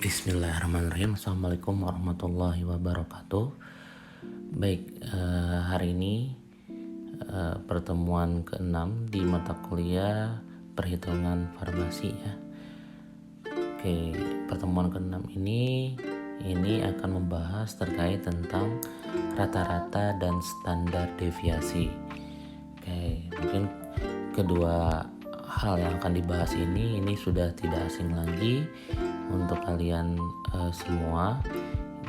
Bismillahirrahmanirrahim. Assalamualaikum warahmatullahi wabarakatuh. Baik, hari ini pertemuan ke-6 di mata kuliah perhitungan farmasi ya. Oke, pertemuan ke-6 ini akan membahas terkait tentang rata-rata dan standar deviasi. Oke, mungkin kedua hal yang akan dibahas ini sudah tidak asing lagi untuk kalian semua.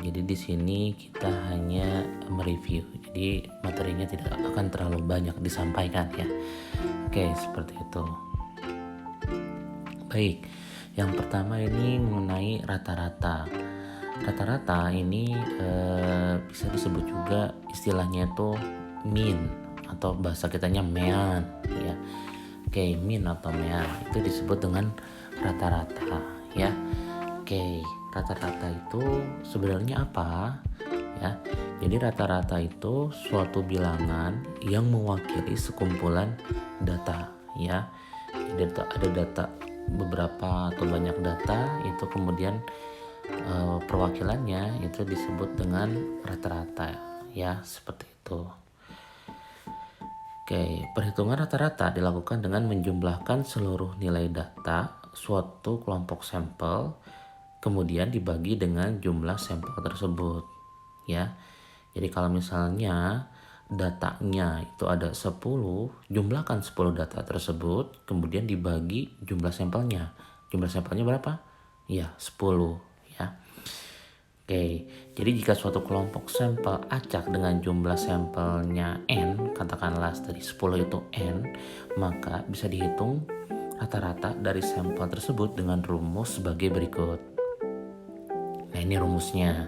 Jadi di sini kita hanya mereview. Jadi materinya tidak akan terlalu banyak disampaikan ya. Oke, seperti itu. Baik, yang pertama ini mengenai rata-rata. Rata-rata ini bisa disebut juga istilahnya itu mean atau bahasa kitanya mean ya. Oke, mean atau mean itu disebut dengan rata-rata ya. Oke, rata-rata itu sebenarnya apa ya? Jadi rata-rata itu suatu bilangan yang mewakili sekumpulan data ya. Jadi ada data beberapa atau banyak data, itu kemudian perwakilannya itu disebut dengan rata-rata ya, seperti itu. Oke, perhitungan rata-rata dilakukan dengan menjumlahkan seluruh nilai data suatu kelompok sampel, kemudian dibagi dengan jumlah sampel tersebut ya. Jadi kalau misalnya datanya itu ada 10, jumlahkan 10 data tersebut, kemudian dibagi jumlah sampelnya. Jumlah sampelnya berapa? Ya, 10 ya. Oke, jadi jika suatu kelompok sampel acak dengan jumlah sampelnya N, katakanlah dari 10 itu N, maka bisa dihitung rata-rata dari sampel tersebut dengan rumus sebagai berikut. Nah, ini rumusnya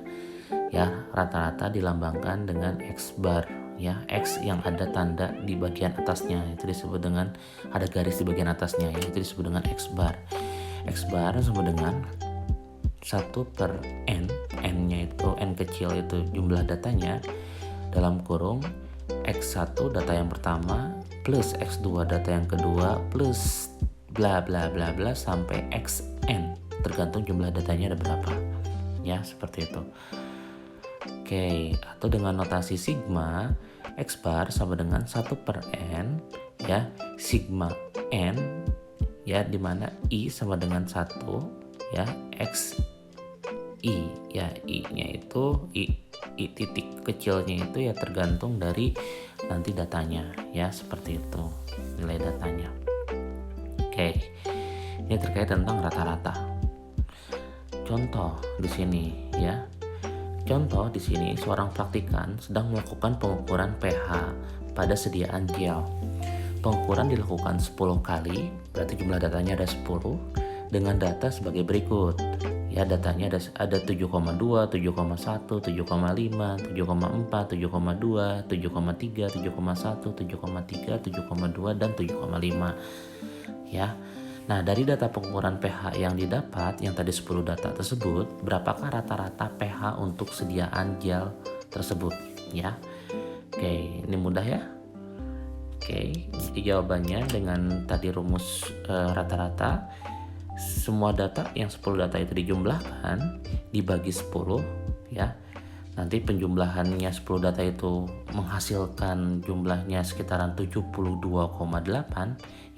ya, rata-rata dilambangkan dengan X bar ya, X yang ada tanda di bagian atasnya itu disebut dengan, ada garis di bagian atasnya ya, itu disebut dengan X bar. X bar sama dengan 1 per N, N-nya itu, N kecil itu jumlah datanya, dalam kurung X1 data yang pertama plus X2 data yang kedua plus bla bla bla bla sampai Xn, tergantung jumlah datanya ada berapa ya, seperti itu. Oke, atau dengan notasi sigma, X bar sama dengan 1 per N ya, sigma N ya, dimana I sama dengan 1 ya, X I ya, I-nya itu I titik kecilnya itu ya tergantung dari nanti datanya ya, seperti itu nilai datanya. Oke, ini terkait tentang rata-rata. Contoh di sini ya. Contoh di sini, seorang praktikan sedang melakukan pengukuran pH pada sediaan gel. Pengukuran dilakukan 10 kali, berarti jumlah datanya ada 10 dengan data sebagai berikut. Ya, datanya ada 7,2, 7,1, 7,5, 7,4, 7,2, 7,3, 7,1, 7,3, 7,2 dan 7,5 ya. Nah, dari data pengukuran pH yang didapat, yang tadi 10 data tersebut, berapakah rata-rata pH untuk sediaan gel tersebut ya? Oke, ini mudah ya. Oke, jadi jawabannya dengan tadi rumus rata-rata, semua data yang 10 data itu dijumlahkan dibagi 10 ya. Nanti penjumlahannya 10 data itu menghasilkan jumlahnya sekitaran 72,8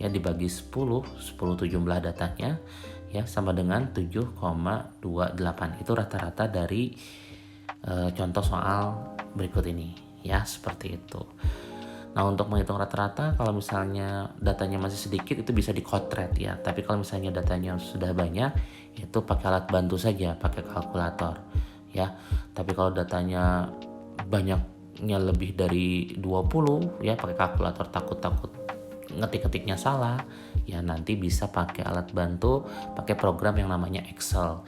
ya, dibagi 10 itu jumlah datanya ya, sama dengan 7,28. Itu rata-rata dari contoh soal berikut ini ya, seperti itu. Nah, untuk menghitung rata-rata, kalau misalnya datanya masih sedikit itu bisa dikotret ya. Tapi kalau misalnya datanya sudah banyak, itu pakai alat bantu saja, pakai kalkulator ya. Tapi kalau datanya banyaknya lebih dari 20 ya, pakai kalkulator takut ngetik-ngetiknya salah ya, nanti bisa pakai alat bantu, pakai program yang namanya Excel.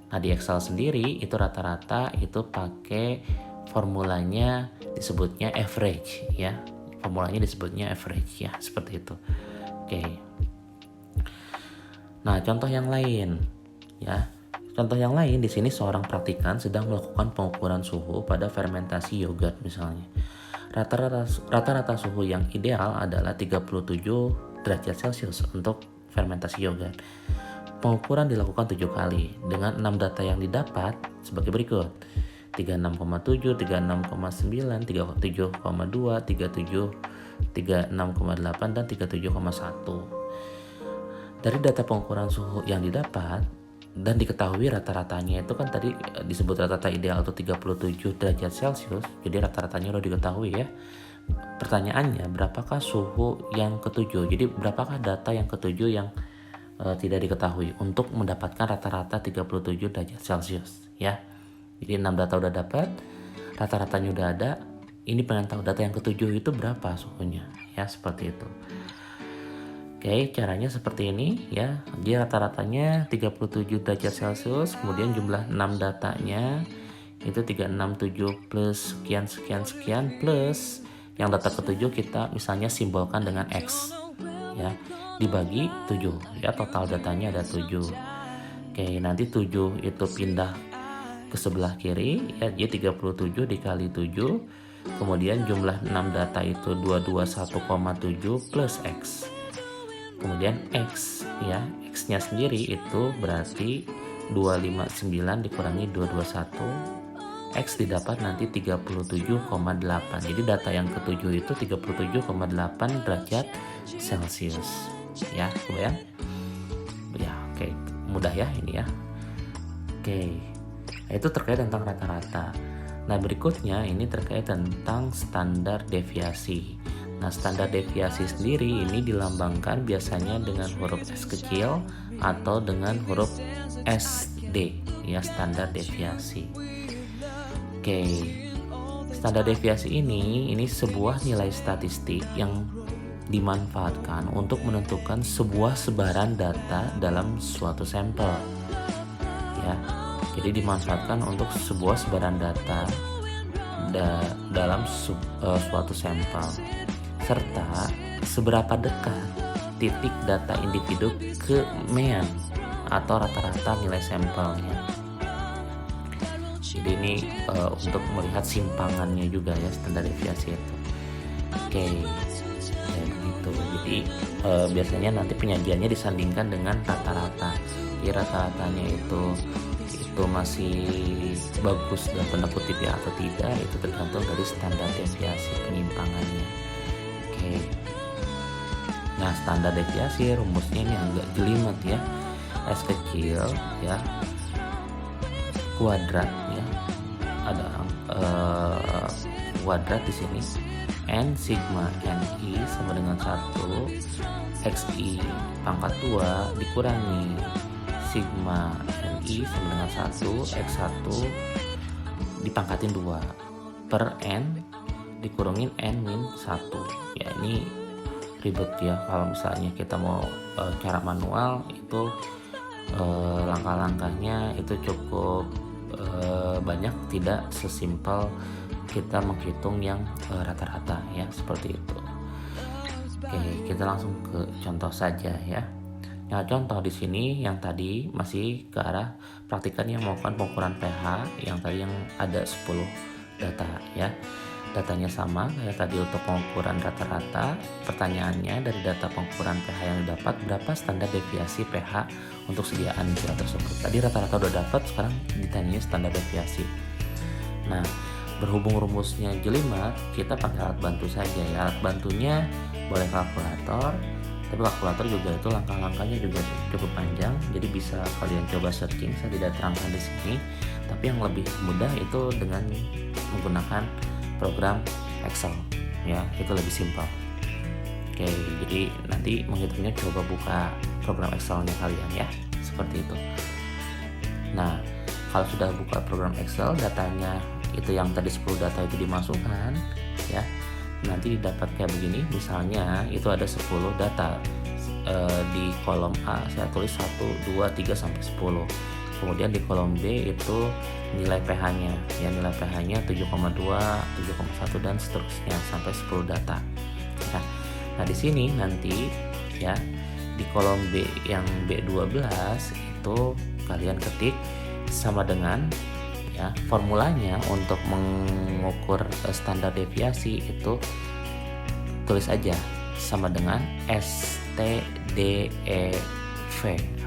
Nah, di Excel sendiri itu rata-rata itu pakai formulanya disebutnya average ya. Formulanya disebutnya average ya, seperti itu. Oke. Nah, contoh yang lain ya. Contoh yang lain di sini, seorang praktikan sedang melakukan pengukuran suhu pada fermentasi yogurt misalnya. Rata-rata suhu yang ideal adalah 37 derajat Celcius untuk fermentasi yogurt. Pengukuran dilakukan 7 kali dengan 6 data yang didapat sebagai berikut: 36,7, 36,9, 37,2, 37, 36,8, dan 37,1. Dari data pengukuran suhu yang didapat dan diketahui rata-ratanya itu kan tadi disebut rata-rata ideal atau 37 derajat Celcius, jadi rata-ratanya udah diketahui ya. Pertanyaannya, berapakah suhu yang ketujuh? Jadi berapakah data yang ketujuh yang tidak diketahui untuk mendapatkan rata-rata 37 derajat Celcius ya. Jadi 6 data udah dapat, rata-ratanya udah ada. Ini pengen tahu data yang ketujuh itu berapa suhunya ya, seperti itu. Oke, caranya seperti ini ya. Dia rata-ratanya 37 derajat Celcius, kemudian jumlah 6 datanya itu 367 plus sekian plus yang data ketujuh kita misalnya simbolkan dengan X ya, dibagi 7 ya, total datanya ada 7. Oke, nanti 7 itu pindah ke sebelah kiri ya, jadi 37 dikali 7, kemudian jumlah 6 data itu 221,7 plus X. Kemudian X ya, X nya sendiri itu berarti 259 dikurangi 221, X didapat nanti 37,8. Jadi data yang ketujuh itu 37,8 derajat Celcius ya, kebayang? Ya, oke, mudah ya ini ya. Oke, itu terkait tentang rata-rata. Nah, berikutnya ini terkait tentang standar deviasi. Nah, standar deviasi sendiri ini dilambangkan biasanya dengan huruf S kecil atau dengan huruf SD ya, standar deviasi. Oke, standar deviasi ini sebuah nilai statistik yang dimanfaatkan untuk menentukan sebuah sebaran data dalam suatu sampel ya. Jadi dimanfaatkan untuk sebuah sebaran data dalam suatu sampel, serta seberapa dekat titik data individu ke mean atau rata-rata nilai sampelnya. Jadi ini untuk melihat simpangannya juga ya, standar deviasi itu. Oke, ya begitu. Jadi biasanya nanti penyajiannya disandingkan dengan rata-rata. Jadi rata-ratanya itu masih bagus dalam tanda kutip ya atau tidak, itu tergantung dari standar deviasi penyimpangannya. Oke. Nah, standar deviasi rumusnya ini agak jelimet ya. S kecil ya, kuadrat ya, ada kuadrat di sini, n sigma ni sama dengan 1 xi pangkat 2 dikurangi sigma ni sama dengan 1 x1 dipangkatin 2 per n dikurangin n min 1. Ya, ini ribet ya kalau misalnya kita mau cara manual itu, langkah-langkahnya itu cukup banyak, tidak sesimpel kita menghitung yang rata-rata ya, seperti itu. Oke, kita langsung ke contoh saja ya. Nah, contoh di sini yang tadi masih ke arah praktikan yang melakukan pengukuran pH, yang tadi yang ada 10 data ya. Datanya sama kayak tadi untuk pengukuran rata-rata. Pertanyaannya, dari data pengukuran pH yang didapat, berapa standar deviasi pH untuk sediaan gel tersebut? Tadi rata-rata udah dapat, sekarang ditanya standar deviasi. Nah, berhubung rumusnya jelimet, kita pakai alat bantu saja ya. Alat bantunya boleh kalkulator, tapi kalkulator juga itu langkah-langkahnya juga cukup panjang, jadi bisa kalian coba searching, saya tidak terangkan di sini. Tapi yang lebih mudah itu dengan menggunakan program Excel ya, itu lebih simpel. Oke, jadi nanti menghitungnya coba buka program Excelnya kalian ya, seperti itu. Nah, kalau sudah buka program Excel, datanya itu yang tadi 10 data itu dimasukkan ya, nanti didapat kayak begini. Misalnya itu ada 10 data, di kolom A saya tulis 1, 2, 3 sampai 10. Kemudian di kolom B itu nilai pH-nya ya, nilai pH-nya 7,2, 7,1 dan seterusnya sampai 10 data ya. Nah, di sini nanti ya di kolom B yang B12 itu kalian ketik sama dengan ya, formulanya untuk mengukur standar deviasi itu tulis aja sama dengan STDEV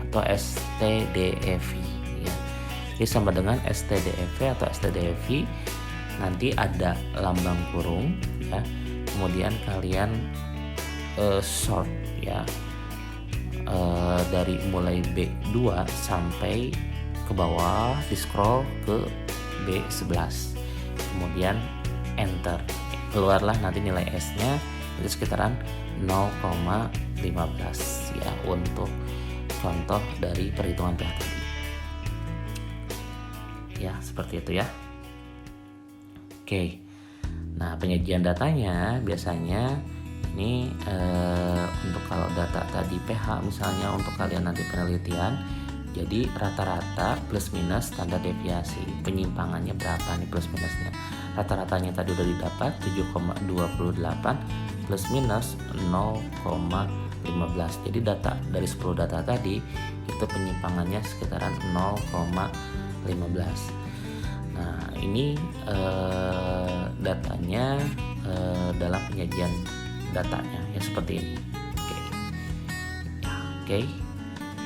atau STDEV ya. Jadi sama dengan STDEV atau STDEV, nanti ada lambang kurung ya. Kemudian kalian sort ya, dari mulai B2 sampai ke bawah, di scroll ke B11, kemudian enter, keluarlah nanti nilai S-nya itu sekitaran 0,15 ya, untuk contoh dari perhitungan pH tadi ya, seperti itu ya. Oke, nah penyajian datanya biasanya ini untuk kalau data tadi pH misalnya untuk kalian nanti penelitian, jadi rata-rata plus minus standar deviasi, penyimpangannya berapa nih plus minusnya. Rata-ratanya tadi udah didapat 7,28 plus minus 0,15. Jadi data dari 10 data tadi itu penyimpangannya sekitaran 0,15. Nah ini datanya dalam penyajian datanya ya seperti ini. Oke.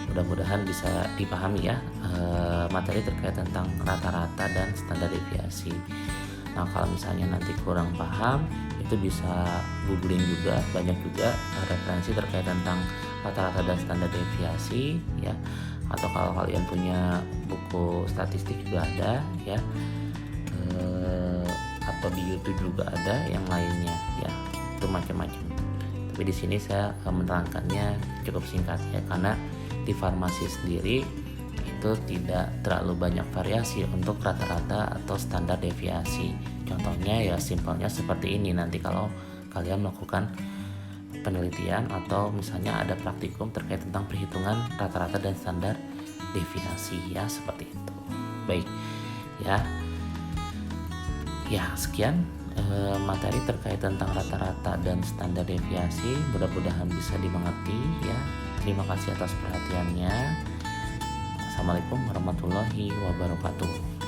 Mudah-mudahan bisa dipahami ya materi terkait tentang rata-rata dan standar deviasi. Nah kalau misalnya nanti kurang paham, itu bisa googling juga, banyak juga referensi terkait tentang rata-rata dan standar deviasi ya. Atau kalau kalian punya buku statistik juga ada ya, atau di YouTube juga ada yang lainnya ya, itu macam-macam. Tapi di sini saya menerangkannya cukup singkat ya, karena di farmasi sendiri itu tidak terlalu banyak variasi untuk rata-rata atau standar deviasi. Contohnya ya simpelnya seperti ini, nanti kalau kalian melakukan penelitian atau misalnya ada praktikum terkait tentang perhitungan rata-rata dan standar deviasi ya, seperti itu. Baik ya, sekian materi terkait tentang rata-rata dan standar deviasi, mudah-mudahan bisa dimengerti ya. Terima kasih atas perhatiannya. Assalamualaikum warahmatullahi wabarakatuh.